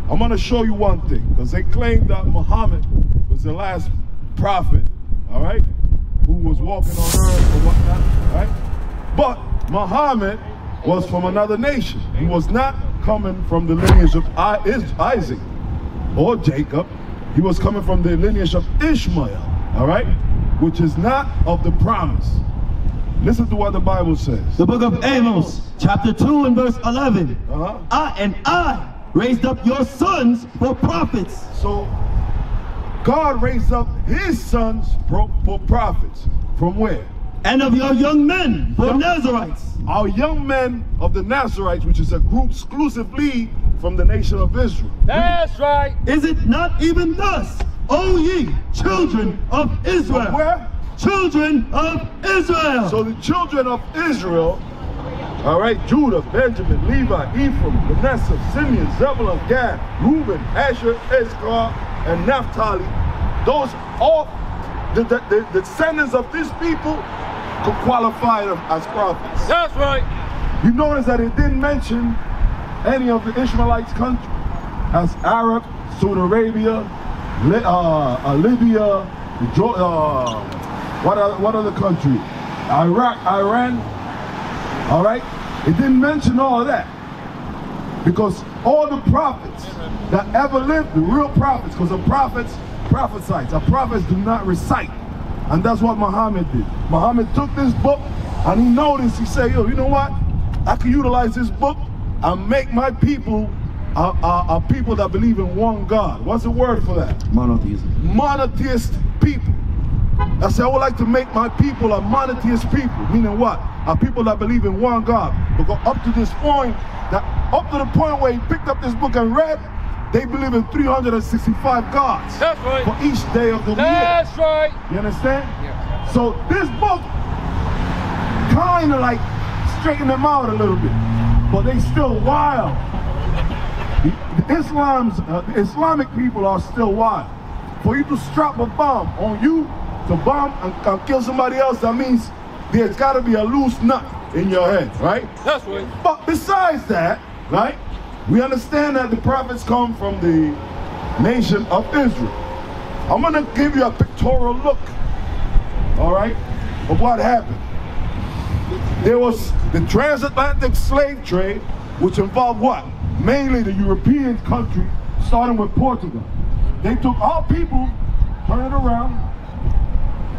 I'm going to show you one thing, because they claim that Muhammad was the last prophet, all right, who was walking on earth or whatnot, right? But Muhammad was from another nation. He was not coming from the lineage of Isaac or Jacob. He was coming from the lineage of Ishmael, all right, which is not of the promise. Listen to what the Bible says. The book of Amos, chapter 2 and verse 11. I raised up your sons for prophets. So God raised up his sons for prophets. From where? And of your young men for Nazarites. Our young men of the Nazarites, which is a group exclusively from the nation of Israel. That's right. Is it not even thus, O ye children of Israel? Where? Children of Israel. So the children of Israel, all right, Judah, Benjamin, Levi, Ephraim, Manasseh, Simeon, Zebulun, Gad, Reuben, Asher, Issachar, and Naphtali, those all the descendants of these people could qualify as prophets. That's right. You notice that it didn't mention any of the Ishmaelites' country, as Arab, Saudi Arabia, Libya, what other country? Iraq, Iran. All right, it didn't mention all of that, because all the prophets that ever lived, the real prophets, because the prophets prophesied. The prophets do not recite, and that's what Muhammad did. Muhammad took this book and he noticed. He said, "Yo, you know what? I can utilize this book and make my people a people that believe in one God." What's the word for that? Monotheism. Monotheist people. I said, I would like to make my people a monotheist people, meaning what? A people that believe in one God. Because up to this point, up to the point where he picked up this book and read, they believe in 365 gods. That's right. For each day of the year. That's right. You understand? Yeah. So this book kind of like straightened them out a little bit, but they still wild. The Islamic people are still wild. For you to strap a bomb on you, to bomb and kill somebody else, that means there's got to be a loose nut in your head, right? That's right. But besides that, right, we understand that the prophets come from the nation of Israel. I'm going to give you a pictorial look, all right, of what happened. There was the transatlantic slave trade, which involved what? Mainly the European country, starting with Portugal. They took our people, turn it around.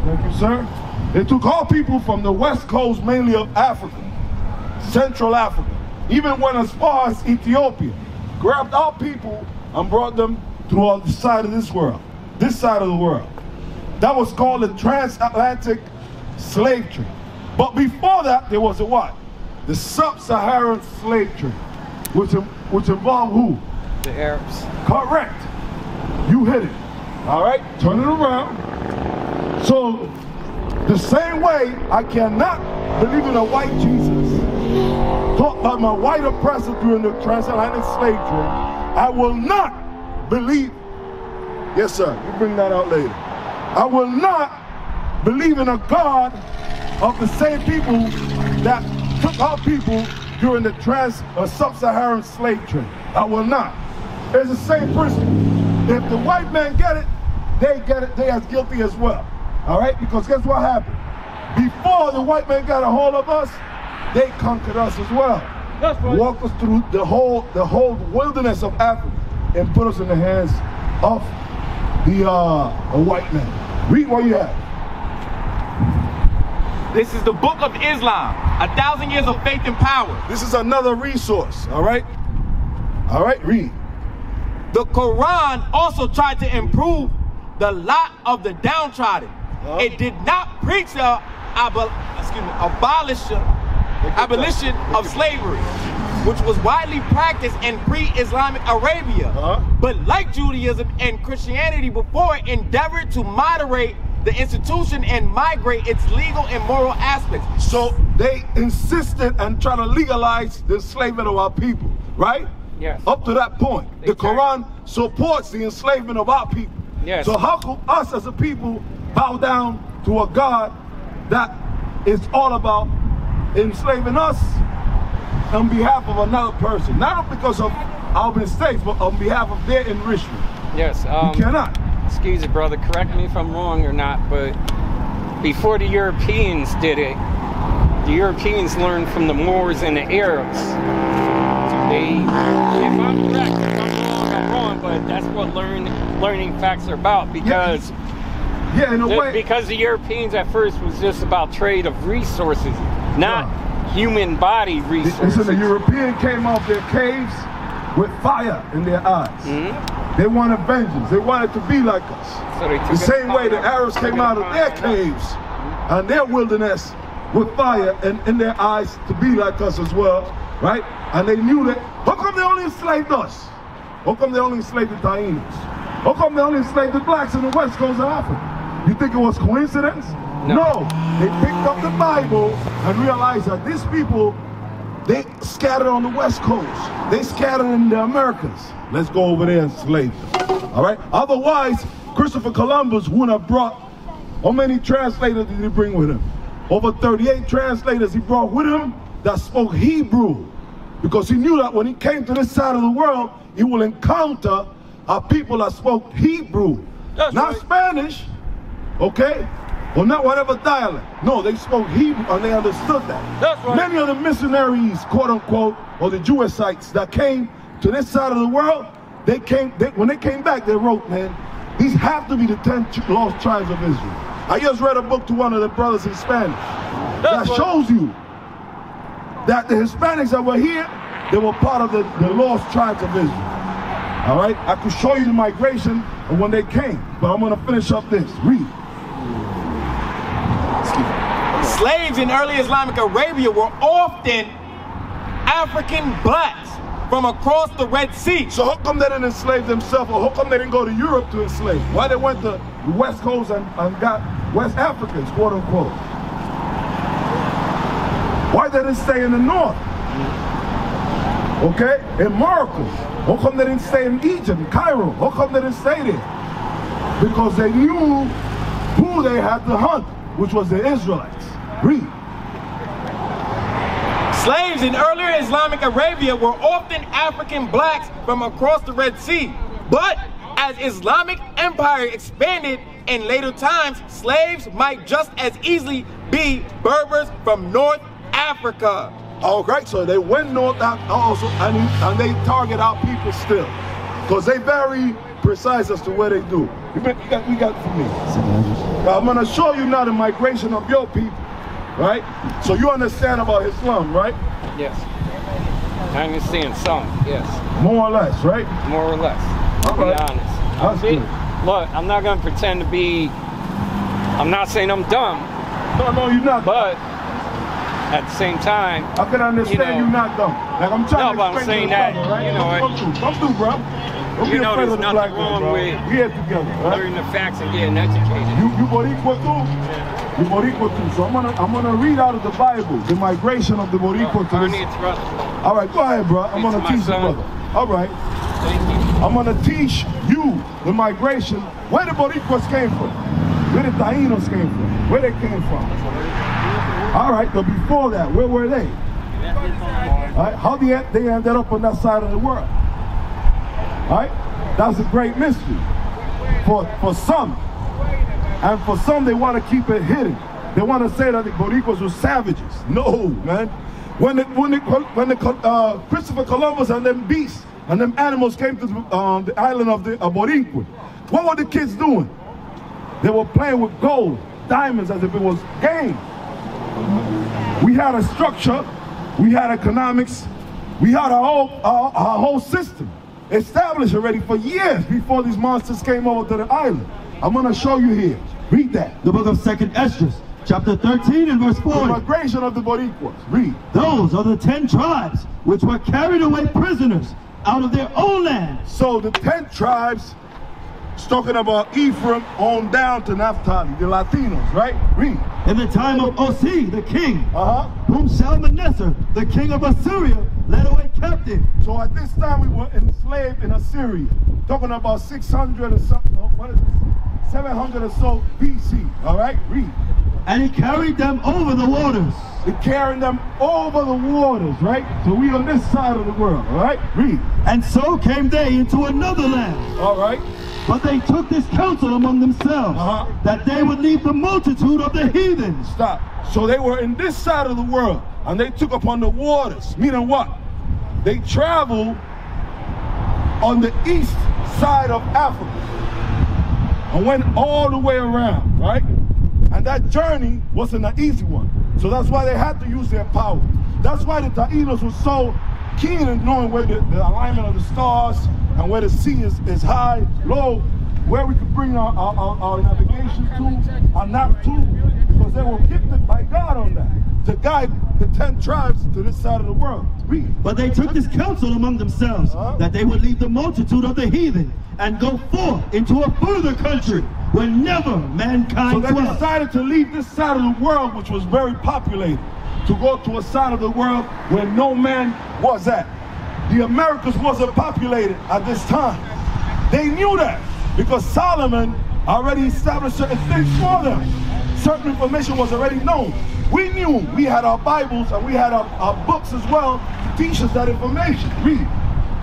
Thank you, sir. They took all people from the west coast, mainly of Africa, Central Africa, even went as far as Ethiopia, grabbed our people and brought them to the other side of this world, this side of the world. That was called the transatlantic slave trade. But before that, there was a what? The Sub-Saharan slave trade, which involved who? The Arabs. Correct. You hit it. All right, turn it around. So, the same way I cannot believe in a white Jesus taught by my white oppressor during the transatlantic slave trade, I will not believe, yes sir, you bring that out later. I will not believe in a God of the same people that took our people during the Sub-Saharan slave trade. I will not. It's the same principle. If the white man get it, they as guilty as well. All right, because guess what happened? Before the white man got a hold of us, they conquered us as well. That's right. Walked us through the whole wilderness of Africa and put us in the hands of the white man. Read what you have. This is the Book of Islam, 1,000 years of faith and power. This is another resource, all right? All right, read. The Quran also tried to improve the lot of the downtrodden. It did not preach the abolition of slavery, which was widely practiced in pre-Islamic Arabia. But like Judaism and Christianity before it, endeavored to moderate the institution and migrate its legal and moral aspects. So they insisted and tried to legalize the enslavement of our people, right? Yes. Up to that point. The Quran supports the enslavement of our people. Yes. So how could us as a people bow down to a God that is all about enslaving us on behalf of another person? Not because of our mistakes, but on behalf of their enrichment. Yes. You cannot. Excuse me, brother. Correct me if I'm wrong or not, but before the Europeans did it, the Europeans learned from the Moors and the Arabs. They, if I'm correct, if I'm wrong, but that's what learning facts are about. Because yeah, in a way, because the Europeans at first was just about trade of resources, not human body resources. Listen, the European came out their caves with fire in their eyes. They wanted vengeance. They wanted to be like us. So they took the same way the Arabs came out of their caves and their wilderness with fire and in their eyes to be like us as well, right? And they knew that. How come they only enslaved us? How come they only enslaved the Taínos? How come they only enslaved the blacks in the west coast of Africa? You think it was coincidence? No. They picked up the Bible and realized that these people, they scattered on the west coast. They scattered in the Americas. Let's go over there and slave them. All right? Otherwise, Christopher Columbus wouldn't have brought, how many translators did he bring with him? Over 38 translators he brought with him that spoke Hebrew. Because he knew that when he came to this side of the world, he will encounter a people that spoke Hebrew. That's not right. Spanish, okay? Or not whatever dialect. No, they spoke Hebrew and they understood that. That's right. Many of the missionaries, quote unquote, or the Jewishites that came to this side of the world, when they came back, they wrote, man, these have to be the 10 lost tribes of Israel. I just read a book to one of the brothers in Spanish that shows you that the Hispanics that were here, they were part of the lost tribes of Israel. All right? I could show you the migration of when they came, but I'm going to finish up this. Read. Slaves in early Islamic Arabia were often African blacks from across the Red Sea. So how come they didn't enslave themselves, or how come they didn't go to Europe to enslave? Why they went to the West Coast and got West Africans, quote unquote? Why they didn't stay in the north? Okay? In Morocco. How come they didn't stay in Egypt, in Cairo? How come they didn't stay there? Because they knew who they had to hunt, which was the Israelites. Read. Slaves in earlier Islamic Arabia were often African blacks from across the Red Sea. But as Islamic empire expanded in later times, slaves might just as easily be Berbers from North Africa. All right, so they went north also, and they target our people still, because they very precise as to where they do. We got for me. I'm going to show you now the migration of your people, right? So you understand about Islam, right? Yes. I understand some, yes. More or less, right? More or less, to be honest. That's good. Look, I'm not going to pretend to be, I'm not saying I'm dumb. No, you're not. But at the same time, I can understand you're not dumb. Like I'm trying to explain I'm saying to that, brother, right? you know it. Come through, bro. Don't be afraid of the black man, bro. with We're here together, right? learning the facts and getting educated. You Boricua too? You Boricua too. So I'm gonna read out of the Bible the migration of the Boricua to this. All right, go ahead, bro. I'm gonna teach you, brother. All right. Thank you. I'm gonna teach you the migration, where the Boricuas came from, where the Taínos came from, where they came from. All right, but before that, where were they? All right, how they ended up on that side of the world? All right, that's a great mystery for some, and for some they want to keep it hidden. They want to say that the Boricuas were savages. No, man. When Christopher Columbus and them beasts and them animals came to the island of the Boricua, what were the kids doing? They were playing with gold, diamonds, as if it was game. We had a structure, we had economics, we had our whole system established already for years before these monsters came over to the island. I'm going to show you here. Read that. The book of 2nd Esdras, chapter 13 and verse 40. The migration of the Boricuas. Read. Those are the 10 tribes which were carried away prisoners out of their own land. So the 10 tribes, it's talking about Ephraim on down to Naphtali, the Latinos, right? Read. In the time of Osee, the king, whom Shalmaneser, the king of Assyria, led away captive. So at this time we were enslaved in Assyria, talking about 600 or something, what is it? 700 or so BC, all right? Read. And he carried them over the waters. They're carrying them over the waters, right? So we on this side of the world, all right? Read. And so came they into another land. All right. But they took this counsel among themselves, that they would leave the multitude of the heathen. Stop. So they were in this side of the world, and they took upon the waters. Meaning what? They traveled on the east side of Africa and went all the way around, right? And that journey wasn't an easy one. So that's why they had to use their power. That's why the Taínos were so keen in knowing where the alignment of the stars and where the sea is high, low, where we could bring our navigation to, our nav to, because they were gifted by God on that, to guide the 10 tribes to this side of the world. Read. But they took this counsel among themselves, that they would leave the multitude of the heathen and go forth into a further country where never mankind So they dwelt. decided to leave this side of the world, which was very populated, to go to a side of the world where no man was at. The Americas wasn't populated at this time. They knew that because Solomon already established certain things for them. Certain information was already known. We knew. We had our Bibles and we had our books as well to teach us that information. Read.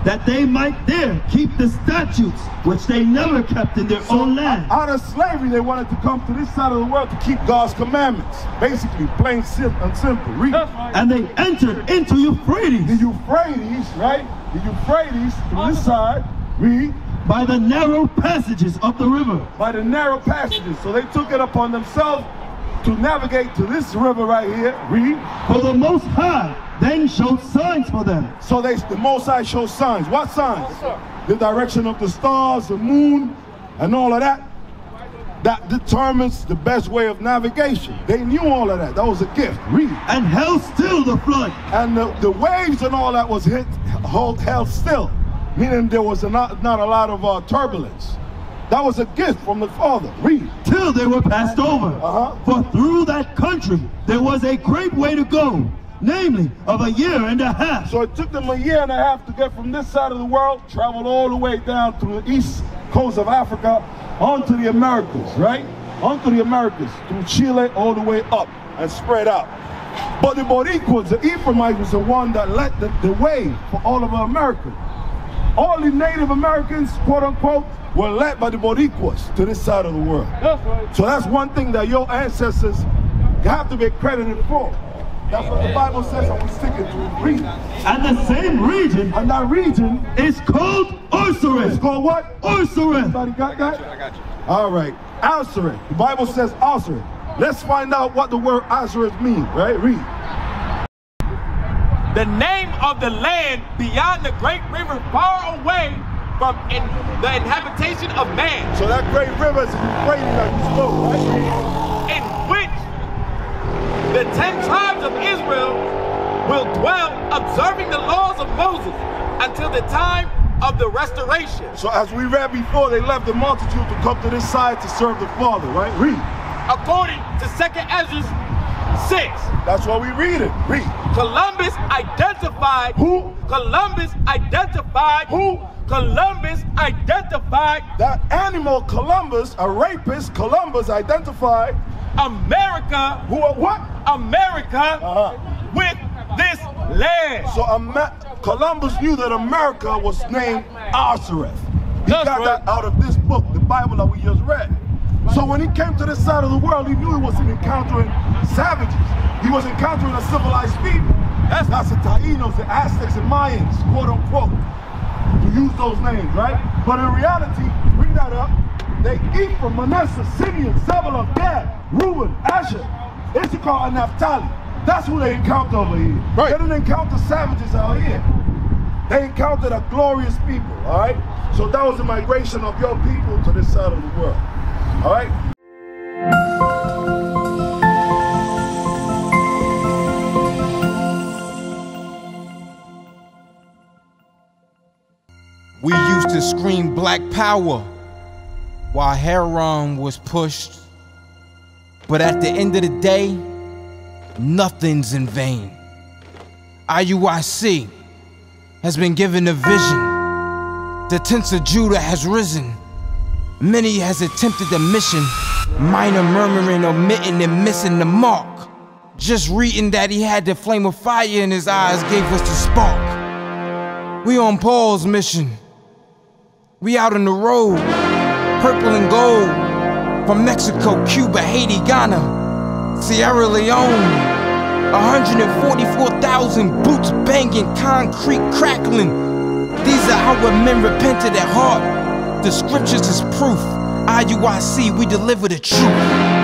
That they might there keep the statutes which they never kept in their own land. Out of slavery, they wanted to come to this side of the world to keep God's commandments. Basically, plain and simple. Read. And they entered into Euphrates. The Euphrates, right? The Euphrates, to this side, read. By the narrow passages of the river. By the narrow passages. So they took it upon themselves to navigate to this river right here. Read. For the Most High then showed signs for them. So the Most High showed signs. What signs? The direction of the stars, the moon, and all of that. That determines the best way of navigation. They knew all of that. That was a gift. Read. And held still the flood. And the waves and all that was held still. Meaning there was not a lot of turbulence. That was a gift from the Father. Read. Till they were passed over. For through that country there was a great way to go, namely of a year and a half. So it took them a year and a half to get from this side of the world, traveled all the way down to the east coast of Africa, onto the Americas, right? Onto the Americas, through Chile all the way up and spread out. But the Boricuas, the Ephraimites, was the one that led the way for all of America. All the Native Americans, quote unquote, were led by the Boricuas to this side of the world. That's right. So that's one thing that your ancestors have to be credited for. That's what the Bible says, and we stick it to it. Read. And the same region, And that region is called Orsaret. is called what? Orsaret. Everybody got that? I got you. All right. Aseret. The Bible says Aseret. Let's find out what the word Aseret means, right? Read. The name of the land beyond the great river far away from the inhabitation of man. So that great river is Euphrates that you spoke, right? In which the 10 tribes of Israel will dwell, observing the laws of Moses until the time of the restoration. So as we read before, they left the multitude to come to this side to serve the Father, right? Read. According to 2nd Ezra 6. That's why we read it. Read. Columbus identified. Who? Columbus identified. Who? Columbus identified. That animal Columbus, a rapist, Columbus identified. America. Who? What? America with this land. So Columbus knew that America was named Asaph. He That's got right. that out of this book, the Bible that we just read. So when he came to this side of the world, he knew he wasn't encountering savages. He was encountering a civilized people. That's the Taínos, the Aztecs, and Mayans, quote unquote, to use those names, right? But in reality, bring that up, they Ephraim, Manasseh, Simeon, Zebulun, Gad, Reuben, Asher, Issachar, and Naphtali. That's who they encounter over here. Right. They didn't encounter savages out here. They encountered a glorious people, all right? So that was the migration of your people to this side of the world, all right? We used to scream Black Power while Heron was pushed. But at the end of the day, nothing's in vain. IUIC has been given a vision. The tents of Judah has risen. Many has attempted the mission, minor murmuring, omitting, and missing the mark. Just reading that he had the flame of fire in his eyes gave us the spark. We on Paul's mission. We out on the road, purple and gold, from Mexico, Cuba, Haiti, Ghana, Sierra Leone. 144,000 boots banging, concrete crackling. These are our men repented at heart. The scriptures is proof. IUIC, we deliver the truth.